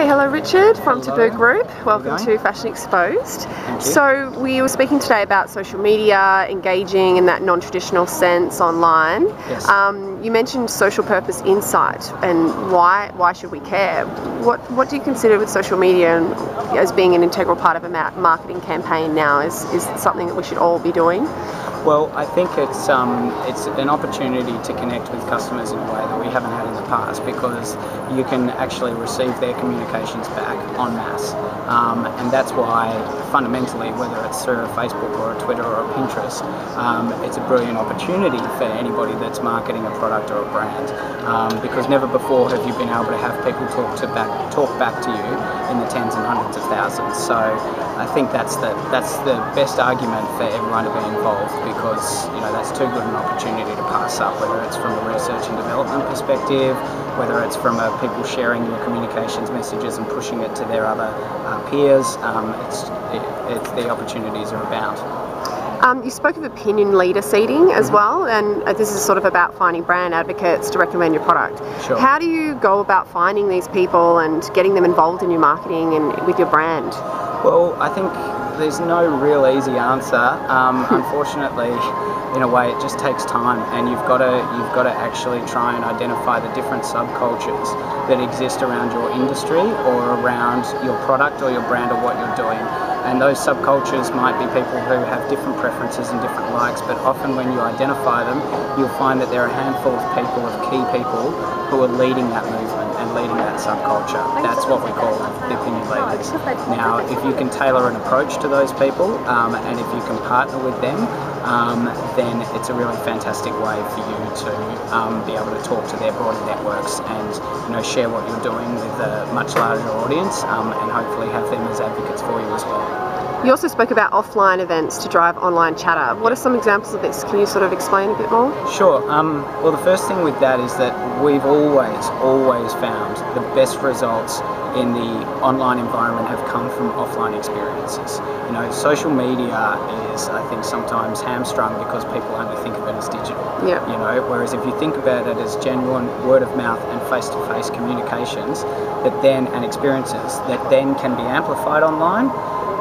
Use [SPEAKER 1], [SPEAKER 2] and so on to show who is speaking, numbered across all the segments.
[SPEAKER 1] Hey, hello Richard from
[SPEAKER 2] Hello.
[SPEAKER 1] Taboo Group. Welcome to Fashion Exposed. So we were speaking today about social media, engaging in that non-traditional sense online.
[SPEAKER 2] Yes.
[SPEAKER 1] You mentioned social purpose insight and why should we care? What do you consider with social media and as being an integral part of a marketing campaign now? Is it something that we should all be doing?
[SPEAKER 2] Well, I think it's an opportunity to connect with customers in a way that we haven't had in the past, because you can actually receive their communications back en masse, and that's why fundamentally, whether it's through a Facebook or a Twitter or a Pinterest, it's a brilliant opportunity for anybody that's marketing a product or a brand, because never before have you been able to have people talk back to you in the tens and hundreds of thousands. So I think that's the best argument for everyone to be involved, because that's too good an opportunity to pass up, whether it's from a research and development perspective, whether it's from people sharing your communications messages and pushing it to their other peers. It's the opportunities are abound.
[SPEAKER 1] You spoke of opinion leader seeding as well, and this is sort of about finding brand advocates to recommend your product.
[SPEAKER 2] Sure.
[SPEAKER 1] How do you go about finding these people and getting them involved in your marketing and with your brand?
[SPEAKER 2] Well, I think there's no real easy answer. Unfortunately, in a way, it just takes time, and you've got to actually try and identify the different subcultures that exist around your industry or around your product or your brand or what you're doing. And those subcultures might be people who have different preferences and different likes, but often when you identify them, you'll find that there are a handful of people, of key people, who are leading that movement and leading that subculture. That's what we call the opinion leaders. Now, if you can tailor an approach to those people, and if you can partner with them, then it's a really fantastic way for you to be able to talk to their broader networks and share what you're doing with a much larger audience, and hopefully have them as advocates for you as well.
[SPEAKER 1] You also spoke about offline events to drive online chatter. What are some examples of this? Can you sort of explain a bit more?
[SPEAKER 2] Sure. Well, the first thing with that is that we've always found the best results in the online environment have come from offline experiences. Social media is, I think, sometimes hamstrung because people only think of it as digital.
[SPEAKER 1] Yeah.
[SPEAKER 2] Whereas if you think about it as genuine word of mouth and face-to-face communications and experiences that then can be amplified online,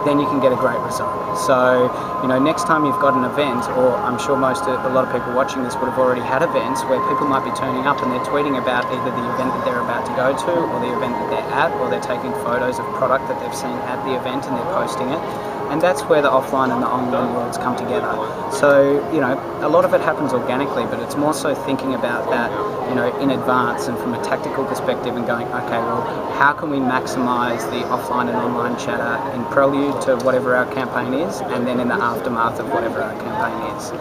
[SPEAKER 2] then you can get a great result. So, next time you've got an event, or I'm sure a lot of people watching this would have already had events where people might be turning up and they're tweeting about either the event that they're about to go to, or the event that they're at, or they're taking photos of product that they've seen at the event and they're posting it. And that's where the offline and the online worlds come together. So, a lot of it happens organically, but it's more so thinking about that, in advance and from a tactical perspective, and going, okay, well, how can we maximize the offline and online chatter in prelude to whatever our campaign is, and then in the aftermath of whatever our campaign is.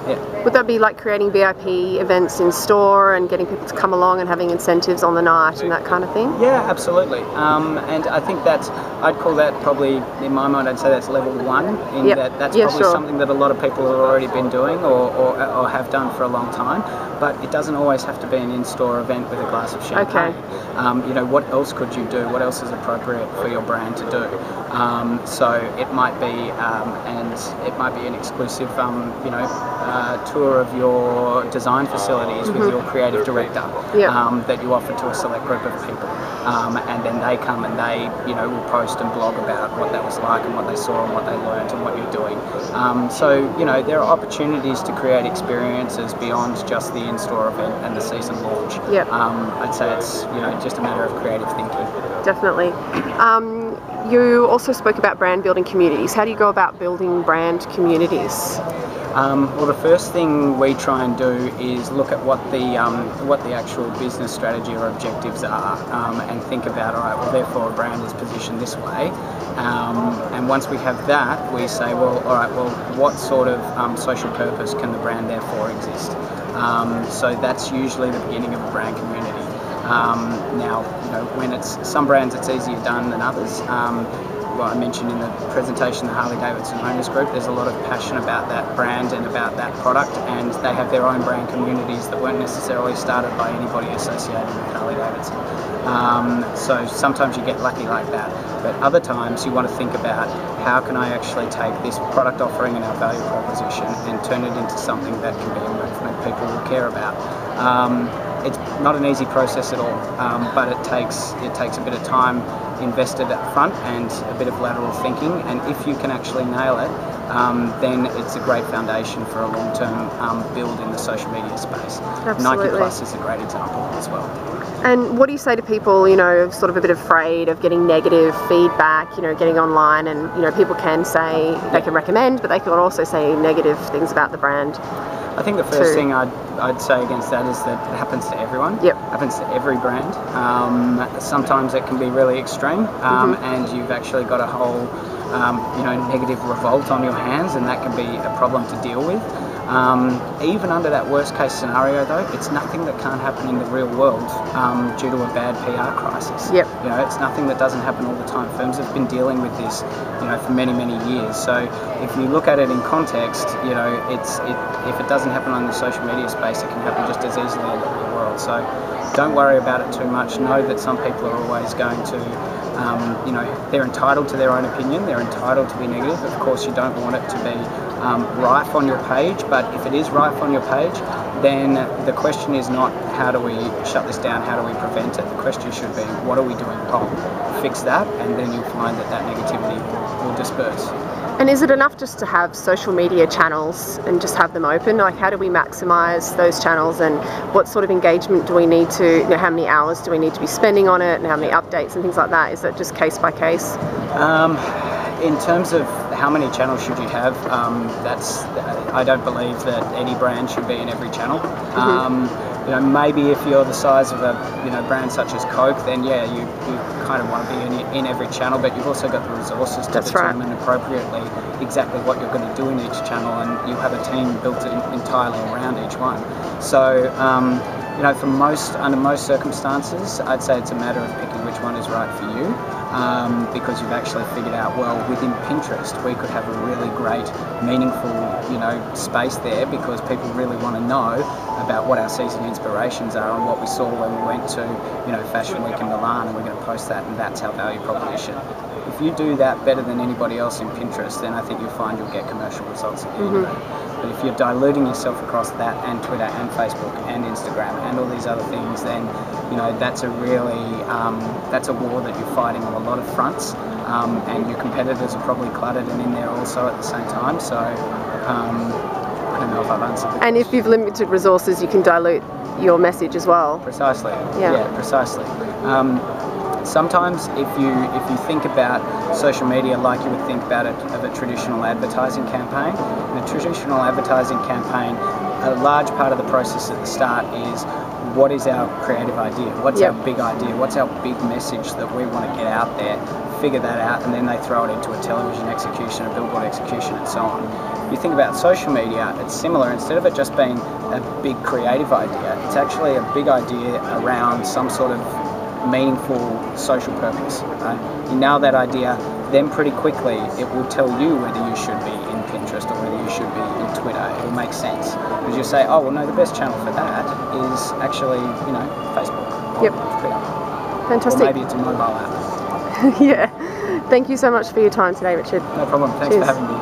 [SPEAKER 2] Yeah.
[SPEAKER 1] Would that be like creating VIP events in store and getting people to come along and having incentives on the night and that kind of thing?
[SPEAKER 2] Yeah, absolutely. And I think I'd call that probably, in my mind, I'd say that's level one, in that's probably something that a lot of people have already been doing or have done for a long time. But it doesn't always have to be an in-store event with a glass of champagne.
[SPEAKER 1] Okay.
[SPEAKER 2] What else could you do? What else is appropriate for your brand to do? So it might be, an exclusive, tour of your design facilities with your creative director that you offer to a select group of people, and then they come and they will post and blog about what that was like and what they saw and what they learned and what you're doing. So there are opportunities to create experiences beyond just the in-store event and the season launch. I'd say it's just a matter of creative thinking.
[SPEAKER 1] Definitely. You also spoke about brand building communities. How do you go about building brand communities?
[SPEAKER 2] Well, the first thing we try and do is look at what the actual business strategy or objectives are, and think about, all right, well, therefore a brand is positioned this way, and once we have that, we say, well, all right, well, what sort of social purpose can the brand therefore exist? So that's usually the beginning of a brand community. Now, when it's some brands, it's easier done than others. I mentioned in the presentation the Harley-Davidson Owners Group, there's a lot of passion about that brand and about that product, and they have their own brand communities that weren't necessarily started by anybody associated with Harley-Davidson. So sometimes you get lucky like that, but other times you want to think about, how can I actually take this product offering and our value proposition and turn it into something that can be a movement people will care about. it's not an easy process at all, but it takes a bit of time invested up front and a bit of lateral thinking, and if you can actually nail it, then it's a great foundation for a long-term build in the social media space.
[SPEAKER 1] Absolutely.
[SPEAKER 2] 90 Plus is a great example as well.
[SPEAKER 1] And what do you say to people, you know, sort of a bit afraid of getting negative feedback, you know, getting online, and, you know, people can say, they can recommend, but they can also say negative things about the brand?
[SPEAKER 2] I think the first thing I'd say against that is that it happens to everyone.
[SPEAKER 1] Yep.
[SPEAKER 2] It happens to every brand. Sometimes it can be really extreme, and you've actually got a whole, negative revolt on your hands, and that can be a problem to deal with. Even under that worst case scenario though, it's nothing that can't happen in the real world due to a bad PR crisis.
[SPEAKER 1] Yep.
[SPEAKER 2] You know, it's nothing that doesn't happen all the time. Firms have been dealing with this, you know, for many, many years. So if you look at it in context, you know, if it doesn't happen on the social media space, it can happen just as easily in the real world. So don't worry about it too much. Know that some people are always going to, they're entitled to their own opinion. They're entitled to be negative. Of course, you don't want it to be rife on your page, but if it is rife on your page, then the question is not how do we shut this down, how do we prevent it. The question should be, what are we doing wrong? Fix that, and then you'll find that negativity will disperse.
[SPEAKER 1] And is it enough just to have social media channels and just have them open? Like, how do we maximise those channels, and what sort of engagement do we need to, you know, how many hours do we need to be spending on it, and how many updates and things like that? Is that just case by case?
[SPEAKER 2] In terms of how many channels should you have, I don't believe that any brand should be in every channel. You know, maybe if you're the size of a brand such as Coke, then yeah, you kind of want to be in every channel, but you've also got the resources to determine appropriately exactly what you're going to do in each channel, and you have a team built entirely around each one. So under most circumstances, I'd say it's a matter of picking which one is right for you, because you've actually figured out, well, within Pinterest we could have a really great, meaningful, space there, because people really want to know about what our season inspirations are and what we saw when we went to, Fashion Week in Milan, and we're going to post that, and that's our value proposition. If you do that better than anybody else in Pinterest, then I think you'll find you'll get commercial results at the end of it. But if you're diluting yourself across that and Twitter and Facebook and Instagram and all these other things, then that's a really that's a war that you're fighting on a lot of fronts, and your competitors are probably cluttered and in there also at the same time. So I don't know if I've answered the question.
[SPEAKER 1] And if you've limited resources, you can dilute your message as well.
[SPEAKER 2] Precisely. Yeah, precisely. Sometimes if you think about social media like you would think about it of a traditional advertising campaign, in a traditional advertising campaign, a large part of the process at the start is, what is our creative idea? What's our big idea? What's our big message that we want to get out there? Figure that out, and then they throw it into a television execution, a billboard execution, and so on. If you think about social media, it's similar. Instead of it just being a big creative idea, it's actually a big idea around some sort of meaningful social purpose. Right? You nail that idea, then pretty quickly it will tell you whether you should be in Pinterest or whether you should be in Twitter. It will make sense, because you'll say, oh well, no, the best channel for that is actually Facebook or Twitter.
[SPEAKER 1] Fantastic.
[SPEAKER 2] Or maybe it's a mobile app.
[SPEAKER 1] Yeah. Thank you so much for your time today, Richard.
[SPEAKER 2] No problem. Thanks for having me.